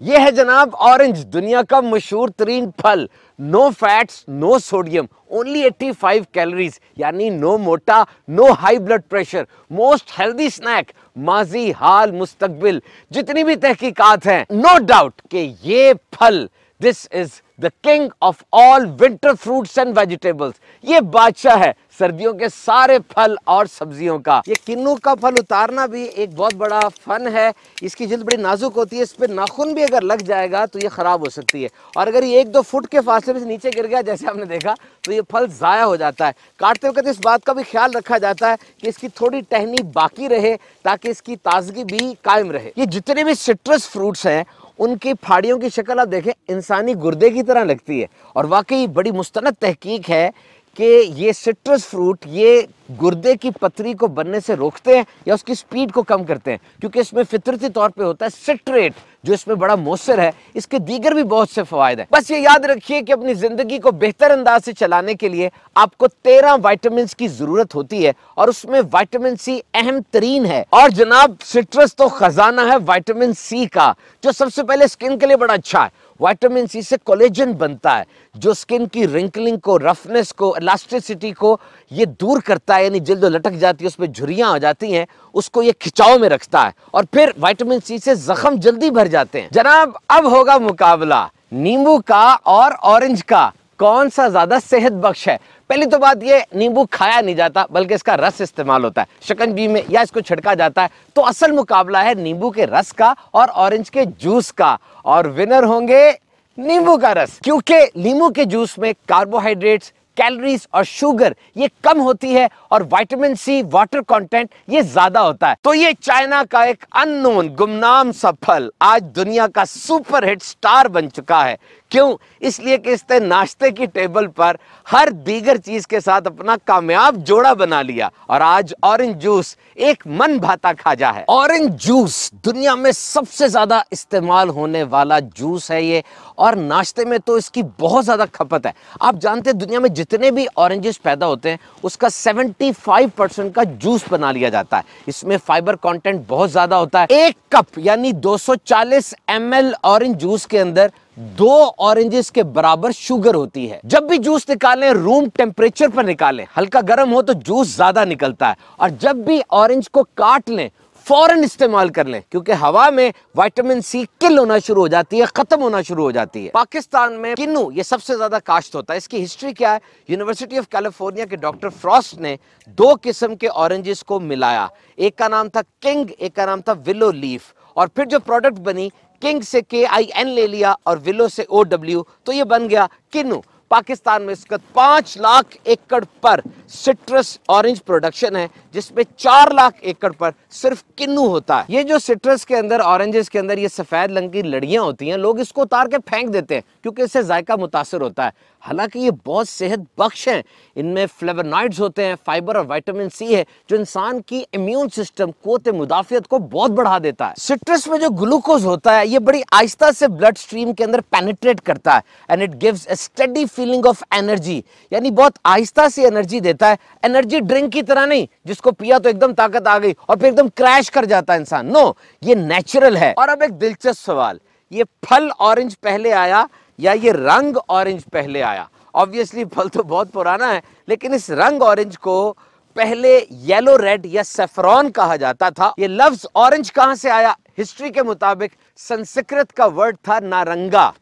ये है जनाब ऑरेंज, दुनिया का मशहूर तरीन फल। No fats, no sodium, only 85 calories, यानी नो मोटा, no high blood pressure, most healthy snack. माजी, हाल, मुस्तकबिल जितनी भी तहकीकात हैं, नो डाउट कि ये फल, this is the king of all winter fruits and vegetables. ये बादशाह है सर्दियों के सारे फल और सब्जियों का। ये किन्नू का फल उतारना भी एक बहुत बड़ा फन है। इसकी जिल्द बड़ी नाजुक होती है, इस पे नाखून भी अगर लग जाएगा तो ये खराब हो सकती है, और अगर ये 1-2 फुट के फासले से नीचे गिर गया जैसे आपने देखा तो ये फल ज़ाया हो जाता है। काटते वक्त इस बात का भी ख्याल रखा जाता है कि इसकी थोड़ी टहनी बाकी रहे ताकि इसकी ताजगी भी कायम रहे। ये जितने भी सिट्रस फ्रूट्स हैं उनकी फाड़ियों की शक्ल आप देखें इंसानी गुर्दे की तरह लगती है, और वाकई बड़ी मुस्तनद तहकीक है कि ये सिट्रस फ्रूट ये गुर्दे की पथरी को बनने से रोकते हैं या उसकी स्पीड को कम करते हैं, क्योंकि इसमें फितरती तौर पे होता है सिट्रेट जो इसमें बड़ा मौसर है। इसके दीगर भी बहुत से फवायद हैं। बस ये याद रखिए कि अपनी जिंदगी को बेहतर अंदाज से चलाने के लिए आपको 13 विटामिन की जरूरत होती है, और उसमें विटामिन सी अहम तरीन है। और जनाब सिट्रस तो खजाना है विटामिन सी का, जो सबसे पहले स्किन के लिए बड़ा अच्छा है। विटामिन सी से कोलेजन बनता है जो स्किन की रिंकलिंग को, रफनेस को, इलास्टिसिटी को ये दूर करता है, यानी जल्द लटक जाती है, उसमें झुर्रियां आ जाती हैं, उसको ये खिंचाव में रखता है। और फिर विटामिन सी से जख्म जल्दी भर जाते हैं। जनाब अब होगा मुकाबला नींबू का और ऑरेंज का, कौन सा ज्यादा सेहत बख्श है। पहली तो बात ये, नींबू खाया नहीं जाता बल्कि इसका रस इस्तेमाल होता है शिकंजी में, या इसको छिड़का जाता है। तो असल मुकाबला है नींबू के रस का और ऑरेंज के जूस का, और विनर होंगे नींबू का रस, क्योंकि नींबू के जूस में कार्बोहाइड्रेट्स, कैलोरीज और शुगर ये कम होती है, और विटामिन सी वाटर कंटेंट ये ज्यादा होता है। तो ये चाइना का एक अननोन गुमनाम सा फल आज दुनिया का सुपर हिट स्टार बन चुका है। क्यों? इसलिए कि इसने नाश्ते की टेबल पर हर दीगर चीज के साथ अपना कामयाब जोड़ा बना लिया, और आज ऑरेंज जूस एक मन भाता खाजा है। ऑरेंज जूस दुनिया में सबसे ज्यादा इस्तेमाल होने वाला जूस है ये, और नाश्ते में तो इसकी बहुत ज्यादा खपत है। आप जानते हैं दुनिया में जितने भी ऑरेंजेस पैदा होते हैं उसका 75% का जूस बना लिया जाता है। इसमें फाइबर कंटेंट बहुत ज्यादा होता है। 1 कप यानी 240 ml ऑरेंज जूस के अंदर 2 ऑरेंजेस के बराबर शुगर होती है। जब भी जूस निकालें रूम टेम्परेचर पर निकालें, हल्का गर्म हो तो जूस ज्यादा निकलता है। और जब भी ऑरेंज को काट लें फौरन इस्तेमाल कर लें, क्योंकि हवा में विटामिन सी किल होना शुरू हो जाती है, खत्म होना शुरू हो जाती है। पाकिस्तान में किन्नू ये सबसे ज्यादा काश्त होता है। इसकी हिस्ट्री क्या है? यूनिवर्सिटी ऑफ कैलिफोर्निया के डॉक्टर फ्रॉस्ट ने 2 किस्म के ऑरेंजेस को मिलाया, एक का नाम था किंग, एक का नाम था विलो लीफ, और फिर जो प्रोडक्ट बनी किंग से KIN ले लिया और विलो से OW, तो ये बन गया किन्नू। पाकिस्तान में इसका 5 लाख एकड़ पर सिट्रस ऑरेंज प्रोडक्शन है, जिसमें 4 लाख एकड़ पर सिर्फ किन्नू होता है। ये जो सिट्रस के अंदर, ऑरेंजेस के अंदर ये सफेद रंग की लड़ियां होती हैं, लोग इसको उतार के फेंक देते हैं क्योंकि इससे जायका मुतासर होता है। हालांकि ये बहुत सेहत बख्श हैं। इनमें फ्लेवोनॉइड्स होते हैं, फाइबर और विटामिन सी है जो इंसान की इम्यून सिस्टम, क़ुव्वत मुदाफ़ियत को बहुत बढ़ा देता है। सिट्रस में जो ग्लूकोज होता है ये बड़ी आहिस्ता से ब्लड स्ट्रीम के अंदर पेनिट्रेट करता है, and it gives a steady feeling of energy, यानी बहुत आहिस्ता से एनर्जी देता है। एनर्जी ड्रिंक की तरह नहीं जिसको पिया तो एकदम ताकत आ गई और फिर एकदम क्रैश कर जाता है इंसान। नो, ये नेचुरल है। और अब एक दिलचस्प सवाल, ये फल ऑरेंज पहले आया या ये रंग ऑरेंज पहले आया? ऑब्वियसली फल तो बहुत पुराना है, लेकिन इस रंग ऑरेंज को पहले येलो रेड या सेफ्रॉन कहा जाता था। ये लफ्ज ऑरेंज कहां से आया? हिस्ट्री के मुताबिक संस्कृत का वर्ड था नारंगा,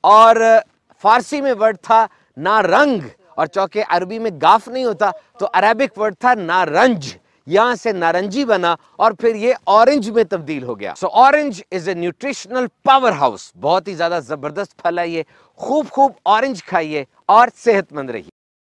और फारसी में वर्ड था नारंग, और चौके अरबी में गाफ नहीं होता तो अरेबिक वर्ड था नारंज, यहां से नारंजी बना और फिर ये ऑरेंज में तब्दील हो गया। सो orange is a nutritional power house, बहुत ही ज्यादा जबरदस्त फल है ये। खूब ऑरेंज खाइए और सेहतमंद रहिए।